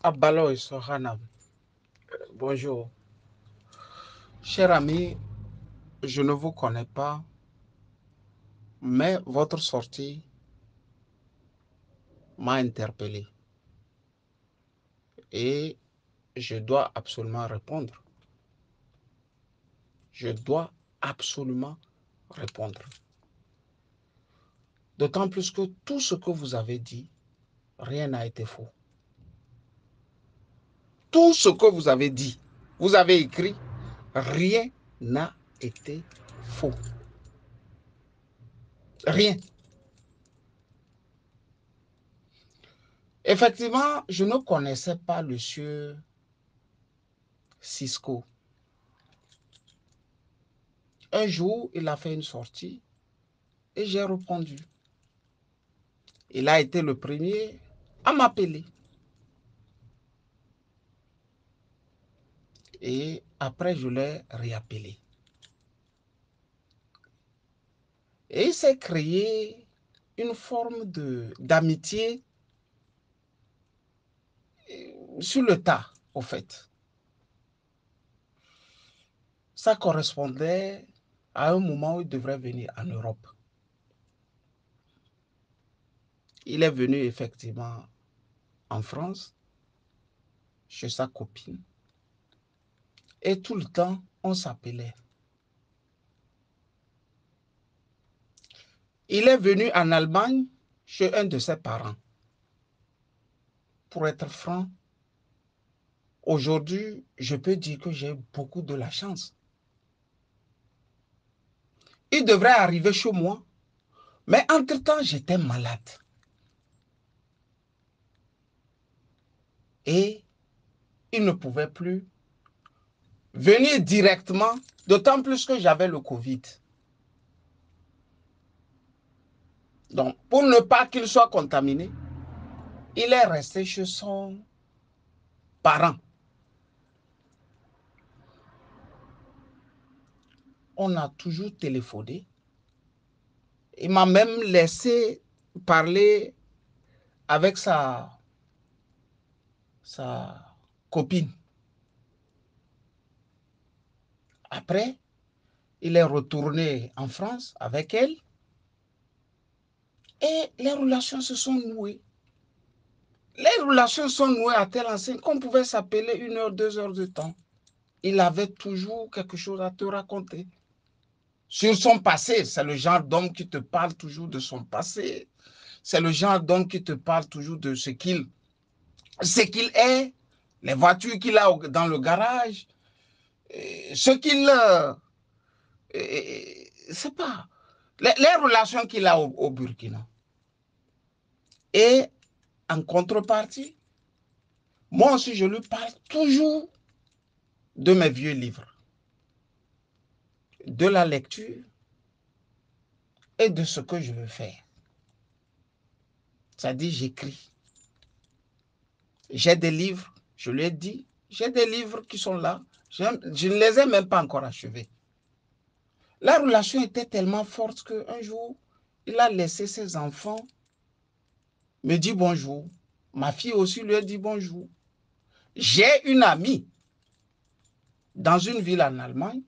Abaloy Sohanam. Bonjour. Cher ami, je ne vous connais pas, mais votre sortie m'a interpellé et je dois absolument répondre. Je dois absolument répondre. D'autant plus que tout ce que vous avez dit, rien n'a été faux. Tout ce que vous avez dit, vous avez écrit, rien n'a été faux. Rien. Effectivement, je ne connaissais pas le monsieur Cisco. Un jour, il a fait une sortie et j'ai répondu. Il a été le premier à m'appeler. Et après, je l'ai réappelé. Et il s'est créé une forme d'amitié sur le tas, au fait. Ça correspondait à un moment où il devrait venir en Europe. Il est venu effectivement en France, chez sa copine. Et tout le temps, on s'appelait. Il est venu en Allemagne chez un de ses parents. Pour être franc, aujourd'hui, je peux dire que j'ai beaucoup de la chance. Il devrait arriver chez moi, mais entre-temps, j'étais malade. Et il ne pouvait plus venir directement, d'autant plus que j'avais le Covid. Donc, pour ne pas qu'il soit contaminé, il est resté chez son parent. On a toujours téléphoné. Il m'a même laissé parler avec sa copine. Après, il est retourné en France avec elle et les relations se sont nouées. Les relations sont nouées à telle enseigne qu'on pouvait s'appeler 1 heure, 2 heures de temps. Il avait toujours quelque chose à te raconter. Sur son passé, c'est le genre d'homme qui te parle toujours de son passé. C'est le genre d'homme qui te parle toujours de ce qu'il est, les voitures qu'il a dans le garage, ce qu'il... c'est pas... Les relations qu'il a au Burkina. Et en contrepartie, moi aussi, je lui parle toujours de mes vieux livres, de la lecture et de ce que je veux faire. C'est-à-dire, j'écris. J'ai des livres, je lui ai dit, j'ai des livres qui sont là. Je ne les ai même pas encore achevés. La relation était tellement forte qu'un jour, il a laissé ses enfants me dire bonjour. Ma fille aussi lui a dit bonjour. J'ai une amie dans une ville en Allemagne.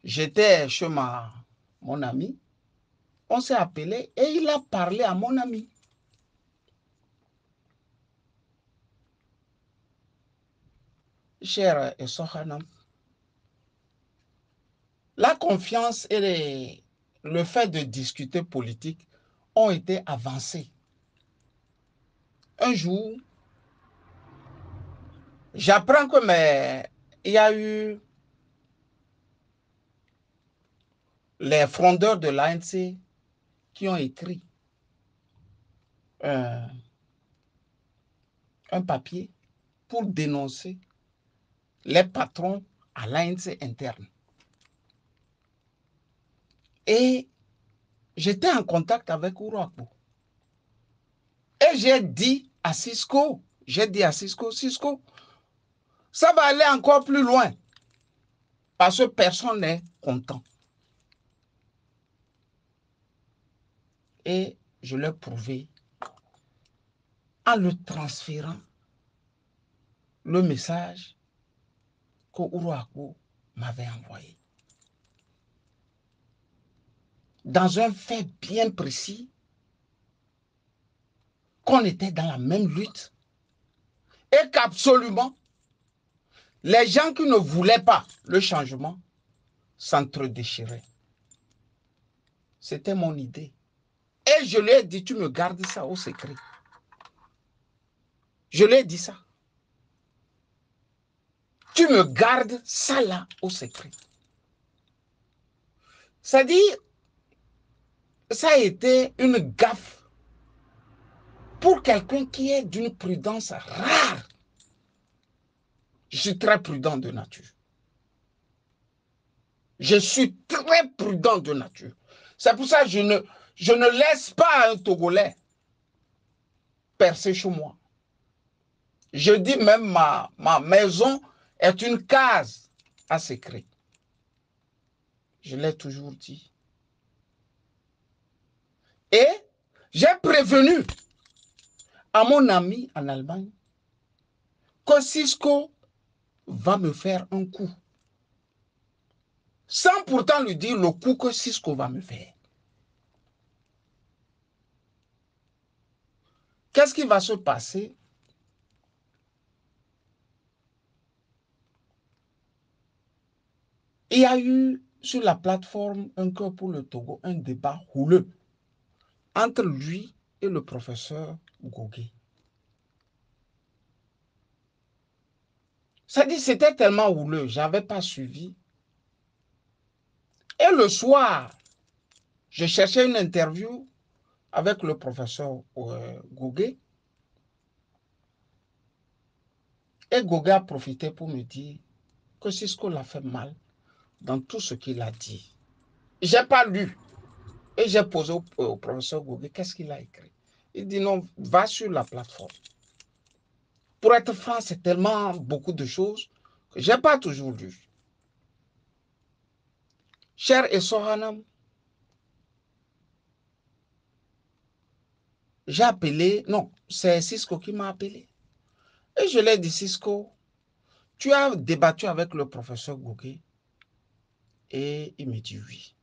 J'étais chez mon ami. On s'est appelé et il a parlé à mon ami. Cher Sohanam, la confiance et le fait de discuter politique ont été avancés. Un jour, j'apprends il y a eu les frondeurs de l'ANC qui ont écrit un papier pour dénoncer les patrons à l'ANC interne. Et j'étais en contact avec Uruaku. Et Cisco, ça va aller encore plus loin parce que personne n'est content. Et je l'ai prouvé en le transférant le message que Uruaku m'avait envoyé. Dans un fait bien précis, qu'on était dans la même lutte et qu'absolument, les gens qui ne voulaient pas le changement s'entre-déchiraient. C'était mon idée. Et je lui ai dit, tu me gardes ça au secret. Je lui ai dit ça. Tu me gardes ça là au secret. C'est-à-dire, ça a été une gaffe pour quelqu'un qui est d'une prudence rare. Je suis très prudent de nature. Je suis très prudent de nature. C'est pour ça que je ne laisse pas un Togolais percer chez moi. Je dis même ma maison est une case à secret. Je l'ai toujours dit. Et j'ai prévenu à mon ami en Allemagne que Cisco va me faire un coup. Sans pourtant lui dire le coup que Cisco va me faire. Qu'est-ce qui va se passer? Il y a eu sur la plateforme Un cœur pour le Togo un débat houleux entre lui et le professeur Gogué. C'est-à-dire c'était tellement houleux, je n'avais pas suivi. Et le soir, je cherchais une interview avec le professeur Gogué. Et Gogué a profité pour me dire que Cisco l'a fait mal dans tout ce qu'il a dit. Je n'ai pas lu. Et j'ai posé au professeur Gogué, qu'est-ce qu'il a écrit? Il dit non, va sur la plateforme. Pour être franc, c'est tellement beaucoup de choses que je n'ai pas toujours lu. Cher Essohanam, j'ai appelé, non, c'est Cisco qui m'a appelé. Et je lui ai dit, Cisco, tu as débattu avec le professeur Gogué? Et il me dit oui.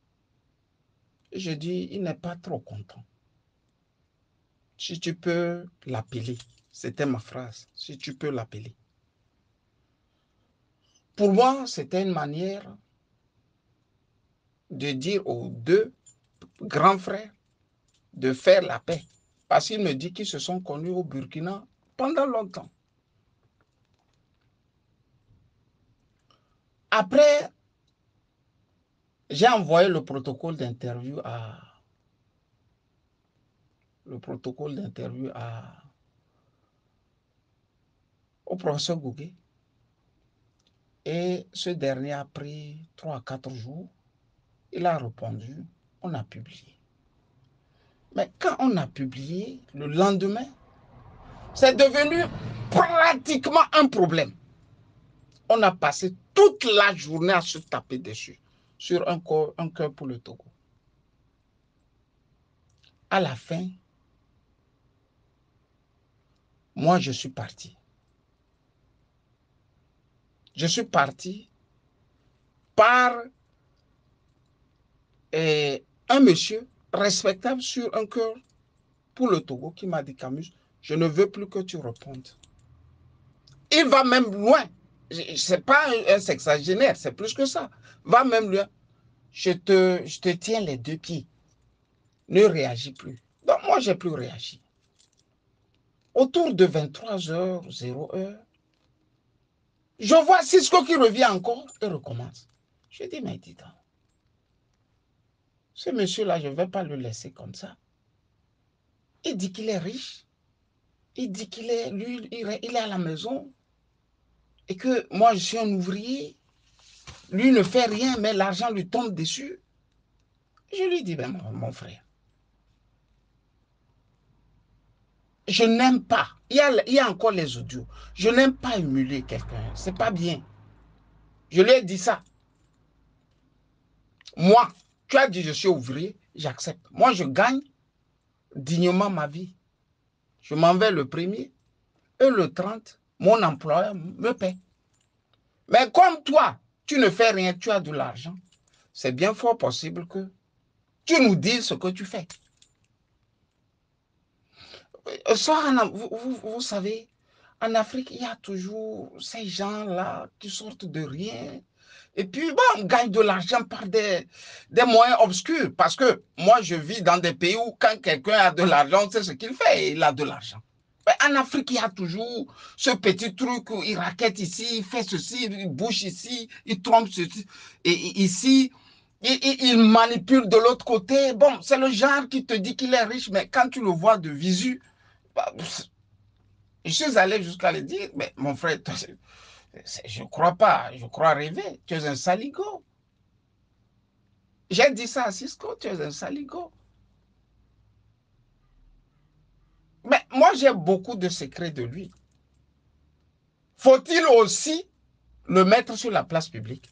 Et je dis, il n'est pas trop content. Si tu peux l'appeler, c'était ma phrase, si tu peux l'appeler. Pour moi, c'était une manière de dire aux deux grands frères de faire la paix. Parce qu'il me dit qu'ils se sont connus au Burkina pendant longtemps. Après, j'ai envoyé le protocole d'interview au professeur Gogué. Et ce dernier a pris 3 à 4 jours. Il a répondu, on a publié. Mais quand on a publié, le lendemain, c'est devenu pratiquement un problème. On a passé toute la journée à se taper dessus sur un cœur pour le Togo. À la fin, moi, je suis parti. Je suis parti par un monsieur respectable sur un cœur pour le Togo qui m'a dit, Camus, je ne veux plus que tu répondes. Il va même loin. Ce n'est pas un sexagénaire, c'est plus que ça. Va même loin. Je te tiens les deux pieds. Ne réagis plus. Donc moi, je n'ai plus réagi. Autour de 23h00, je vois Cisco qui revient encore et recommence. Je dis, mais dis donc, ce monsieur-là, je ne vais pas le laisser comme ça. Il dit qu'il est riche. Il dit qu'il est, lui, il est à la maison. Et que moi, je suis un ouvrier. Lui ne fait rien, mais l'argent lui tombe dessus. Je lui dis, ben, mon frère, je n'aime pas. Il y a encore les audios. Je n'aime pas émuler quelqu'un. Ce n'est pas bien. Je lui ai dit ça. Moi, tu as dit je suis ouvrier, j'accepte. Moi, je gagne dignement ma vie. Je m'en vais le 1er et le 30, mon employeur me paie. Mais comme toi, tu ne fais rien, tu as de l'argent, c'est bien fort possible que tu nous dises ce que tu fais. Vous savez, en Afrique, il y a toujours ces gens-là qui sortent de rien. Et puis, bon, on gagne de l'argent par des moyens obscurs. Parce que moi, je vis dans des pays où quand quelqu'un a de l'argent, c'est ce qu'il fait, il a de l'argent. En Afrique, il y a toujours ce petit truc où il raquette ici, il fait ceci, il bouge ici, il trompe ceci. Et ici, il manipule de l'autre côté. Bon, c'est le genre qui te dit qu'il est riche, mais quand tu le vois de visu, bah, je suis allé jusqu'à le dire, mais mon frère, je ne crois pas, je crois rêver. Tu es un saligo. J'ai dit ça à Cisco, tu es un saligo. Mais moi, j'ai beaucoup de secrets de lui. Faut-il aussi le mettre sur la place publique?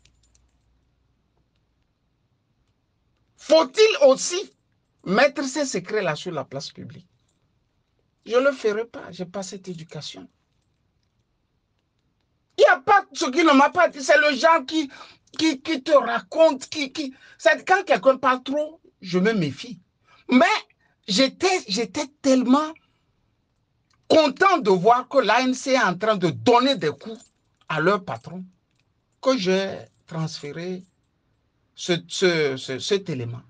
Faut-il aussi mettre ces secrets-là sur la place publique? Je ne le ferai pas, je n'ai pas cette éducation. Il n'y a pas ce qu'il ne m'a pas dit, c'est le genre qui te raconte, c'est quand quelqu'un parle trop, je me méfie. Mais j'étais tellement content de voir que l'ANC est en train de donner des coups à leur patron que j'ai transféré cet élément.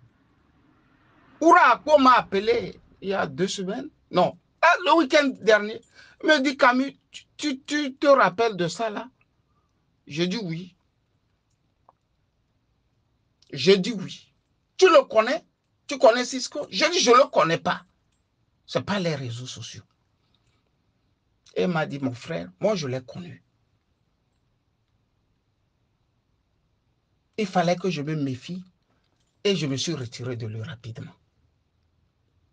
Ourako m'a appelé il y a 2 semaines, non, le week-end dernier, me dit Camus, tu te rappelles de ça là? Je dis oui. Je dis oui. Tu le connais? Tu connais Cisco? Je dis je ne le connais pas. Ce n'est pas les réseaux sociaux. Et il m'a dit mon frère, moi je l'ai connu. Il fallait que je me méfie et je me suis retiré de lui rapidement.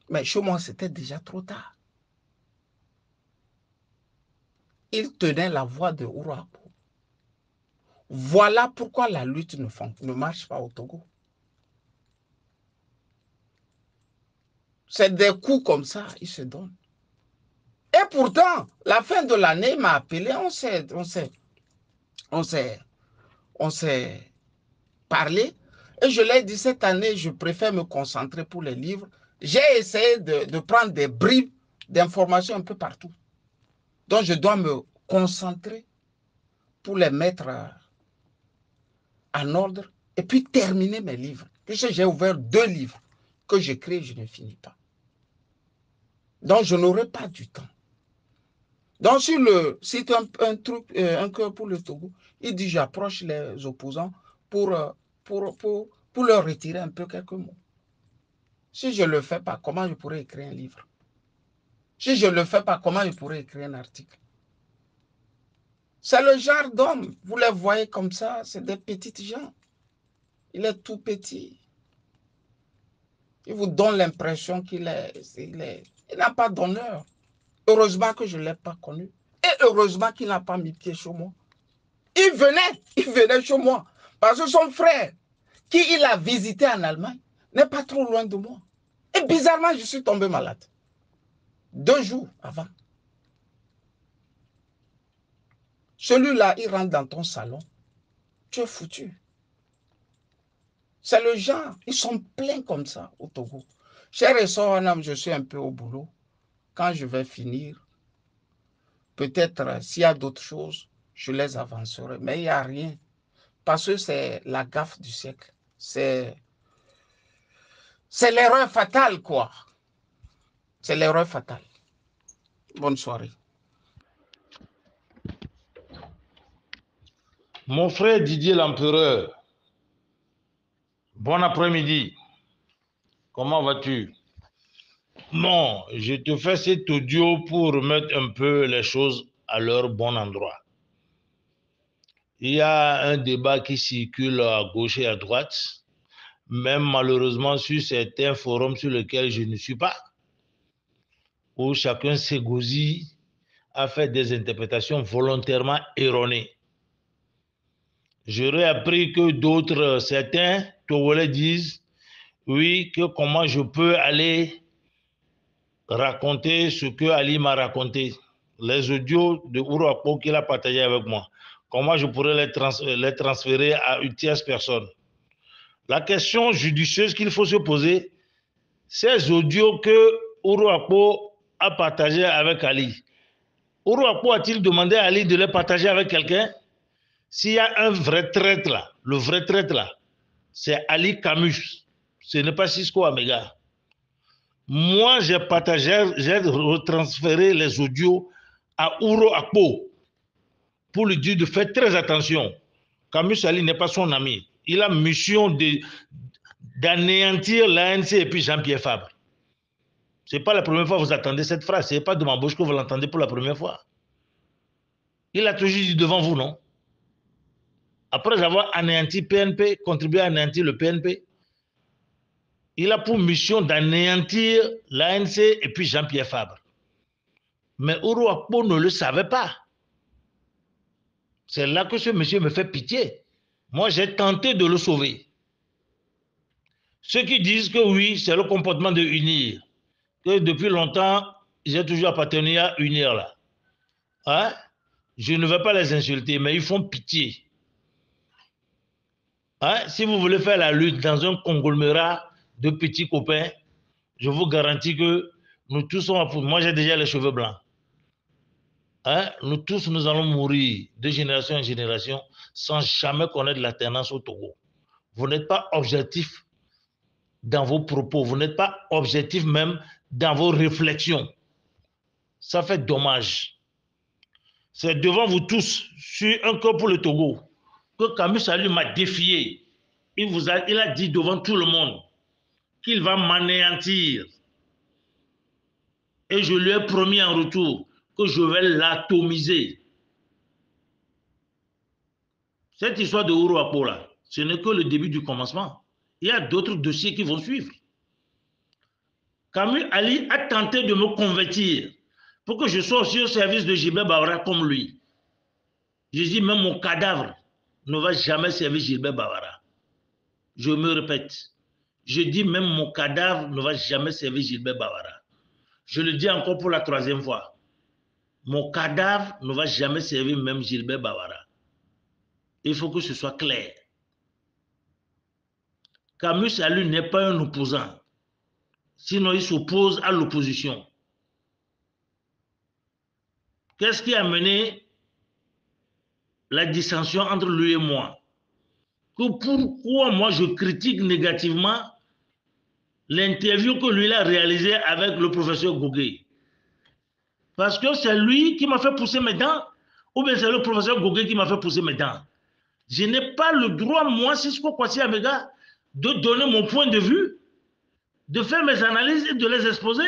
Mais chez moi, c'était déjà trop tard. Il tenait la voix de Ourako. Voilà pourquoi la lutte ne marche pas au Togo. C'est des coups comme ça, ils se donnent. Et pourtant, la fin de l'année, il m'a appelé, on s'est parlé. Et je lui ai dit, cette année, je préfère me concentrer pour les livres. J'ai essayé de prendre des bribes d'informations un peu partout. Donc, je dois me concentrer pour les mettre en ordre et puis terminer mes livres. Puisque j'ai ouvert 2 livres que j'écris et je ne finis pas. Donc, je n'aurai pas du temps. Donc, sur le site, un cœur pour le Togo, il dit, j'approche les opposants pour leur retirer un peu quelques mots. Si je ne le fais pas, comment je pourrais écrire un livre? Si je ne le fais pas, comment je pourrais écrire un article? C'est le genre d'homme, vous les voyez comme ça, c'est des petites gens. Il est tout petit. Il vous donne l'impression qu'il n'a pas d'honneur. Heureusement que je ne l'ai pas connu. Et heureusement qu'il n'a pas mis pied chez moi. Il venait chez moi. Parce que son frère, qui il a visité en Allemagne, n'est pas trop loin de moi. Et bizarrement, je suis tombé malade. 2 jours avant. Celui-là, il rentre dans ton salon. Tu es foutu. C'est le genre, ils sont pleins comme ça au Togo. Cher et soeur, je suis un peu au boulot. Quand je vais finir, peut-être s'il y a d'autres choses, je les avancerai. Mais il n'y a rien. Parce que c'est la gaffe du siècle. C'est l'erreur fatale, quoi. C'est l'erreur fatale. Bonne soirée. Mon frère Didier l'Empereur, bon après-midi. Comment vas-tu? Bon, je te fais cet audio pour remettre un peu les choses à leur bon endroit. Il y a un débat qui circule à gauche et à droite, même malheureusement sur certains forums sur lesquels je ne suis pas, où chacun s'égosille à faire des interprétations volontairement erronées. J'aurais appris que d'autres, certains Togolais disent, oui, que comment je peux aller raconter ce que Ali m'a raconté. les audios de Ouro Akpo qu'il a partagés avec moi. Comment je pourrais les transférer à une tierce personne? La question judicieuse qu'il faut se poser, ces audios que Ouro Akpo a partagés avec Ali, Ouro Akpo a-t-il demandé à Ali de les partager avec quelqu'un? S'il y a un vrai traître là, le vrai traître là, c'est Ali Camus. Ce n'est pas Cisco Amega. Moi, j'ai retransféré les audios à Ouro Akpo pour lui dire de faire très attention. Camus Ali n'est pas son ami. Il a mission d'anéantir l'ANC et puis Jean-Pierre Fabre. Ce n'est pas la première fois que vous attendez cette phrase. Ce n'est pas de ma bouche que vous l'entendez pour la première fois. Il a toujours dit devant vous, non? Après avoir anéanti PNP, contribué à anéantir le PNP, il a pour mission d'anéantir l'ANC et puis Jean-Pierre Fabre. Mais Ouro Akpo ne le savait pas. C'est là que ce monsieur me fait pitié. Moi, j'ai tenté de le sauver. Ceux qui disent que oui, c'est le comportement de UNIR, que depuis longtemps, j'ai toujours appartenu à UNIR là. Hein? Je ne vais pas les insulter, mais ils font pitié. Hein? Si vous voulez faire la lutte dans un conglomérat de petits copains, je vous garantis que nous tous sommes... Moi, j'ai déjà les cheveux blancs. Hein? Nous tous, nous allons mourir de génération en génération sans jamais connaître l'alternance au Togo. Vous n'êtes pas objectif dans vos propos, vous n'êtes pas objectif même dans vos réflexions. Ça fait dommage. C'est devant vous tous, sur un corps pour le Togo, que Camus Salu m'a défié. Il a dit devant tout le monde qu'il va m'anéantir. Et je lui ai promis en retour que je vais l'atomiser. Cette histoire de Ouro Akpo là, ce n'est que le début du commencement. Il y a d'autres dossiers qui vont suivre. Camus Ali a tenté de me convertir pour que je sois aussi au service de Gilbert Bawara comme lui. Je dis même mon cadavre ne va jamais servir Gilbert Bawara. Je me répète. Je dis même mon cadavre ne va jamais servir Gilbert Bawara. Je le dis encore pour la troisième fois. Mon cadavre ne va jamais servir même Gilbert Bawara. Il faut que ce soit clair. Camus Ali n'est pas un opposant. Sinon, il s'oppose à l'opposition. Qu'est-ce qui a mené la dissension entre lui et moi? Pourquoi moi je critique négativement l'interview que lui a réalisée avec le professeur Gogé? Parce que c'est lui qui m'a fait pousser mes dents, ou bien c'est le professeur Gogé qui m'a fait pousser mes dents. Je n'ai pas le droit, moi, Cisco Kwasi Amega, de donner mon point de vue, de faire mes analyses et de les exposer.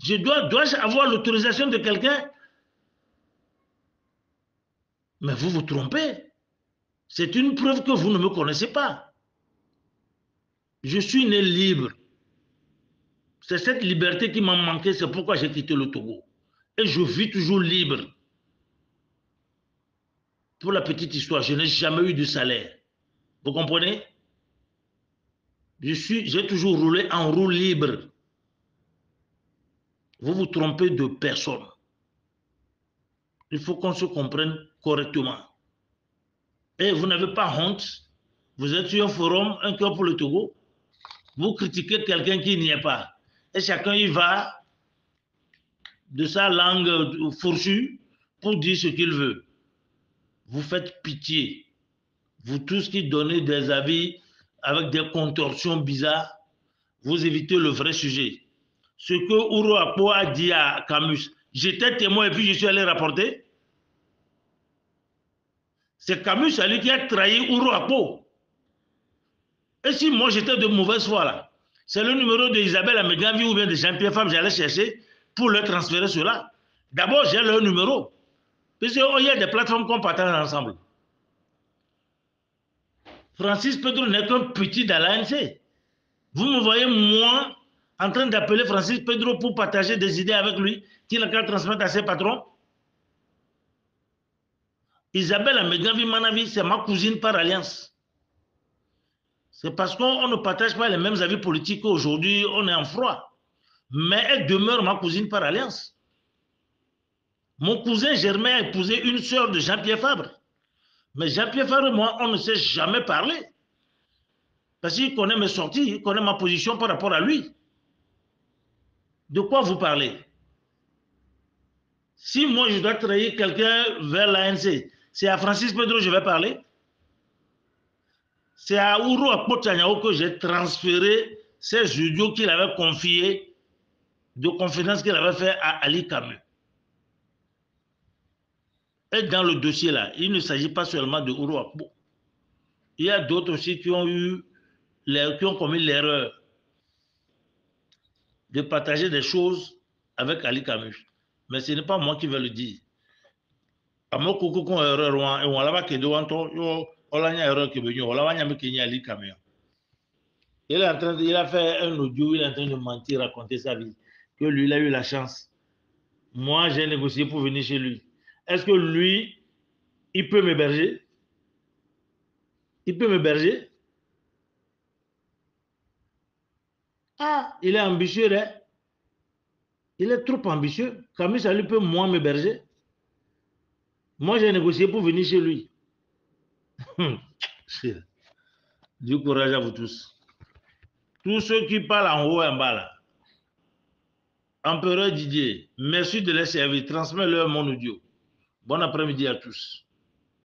Dois-je avoir l'autorisation de quelqu'un? Mais vous vous trompez. C'est une preuve que vous ne me connaissez pas. Je suis né libre. C'est cette liberté qui m'a manqué, c'est pourquoi j'ai quitté le Togo. Et je vis toujours libre. Pour la petite histoire, je n'ai jamais eu de salaire. Vous comprenez? J'ai toujours roulé en roue libre. Vous vous trompez de personne. Il faut qu'on se comprenne correctement. Et vous n'avez pas honte. Vous êtes sur un forum, un cœur pour le Togo. Vous critiquez quelqu'un qui n'y est pas. Et chacun y va de sa langue fourchue pour dire ce qu'il veut. Vous faites pitié. Vous tous qui donnez des avis avec des contorsions bizarres, vous évitez le vrai sujet. Ce que Ouro Akpo a dit à Camus, j'étais témoin et puis je suis allé rapporter. C'est Camus, c'est lui qui a trahi Ouro Akpo. Et si moi j'étais de mauvaise foi là, c'est le numéro d'Isabelle Amegavi ou bien de Jean-Pierre Fabre, j'allais chercher pour leur transférer cela. D'abord, j'ai leur numéro. Parce qu'il y a des plateformes qu'on partage ensemble. Francis Pedro n'est qu'un petit dans l'ANC. Vous me voyez, moi, en train d'appeler Francis Pedro pour partager des idées avec lui, qu'il a qu'à transmettre à ses patrons. Isabelle Amegavi Manavi, c'est ma cousine par alliance. C'est parce qu'on ne partage pas les mêmes avis politiques qu'aujourd'hui, on est en froid. Mais elle demeure ma cousine par alliance. Mon cousin Germain a épousé une sœur de Jean-Pierre Fabre. Mais Jean-Pierre Fabre et moi, on ne s'est jamais parlé. Parce qu'il connaît mes sorties, il connaît ma position par rapport à lui. De quoi vous parlez? Si moi je dois trahir quelqu'un vers l'ANC, c'est à Francis Pedro que je vais parler. C'est à Ouro Akpotanyao que j'ai transféré ces audios qu'il avait confiés, de confidence qu'il avait fait à Ali Camus. Et dans le dossier là, il ne s'agit pas seulement de Ouro Akpo. Il y a d'autres aussi qui ont commis l'erreur de partager des choses avec Ali Camus. Mais ce n'est pas moi qui vais le dire. Il a fait un audio, il est en train de mentir, raconter sa vie. Que lui, il a eu la chance. Moi, j'ai négocié pour venir chez lui. Est-ce que lui, il peut m'héberger? Il peut m'héberger? Ah, il est ambitieux, hein? Il est trop ambitieux. Camus, ça lui peut, moi, m'héberger. Moi, j'ai négocié pour venir chez lui. Du courage à vous tous. Tous ceux qui parlent en haut et en bas, là. Empereur Didier, merci de les servir. Transmets-leur mon audio. Bon après-midi à tous.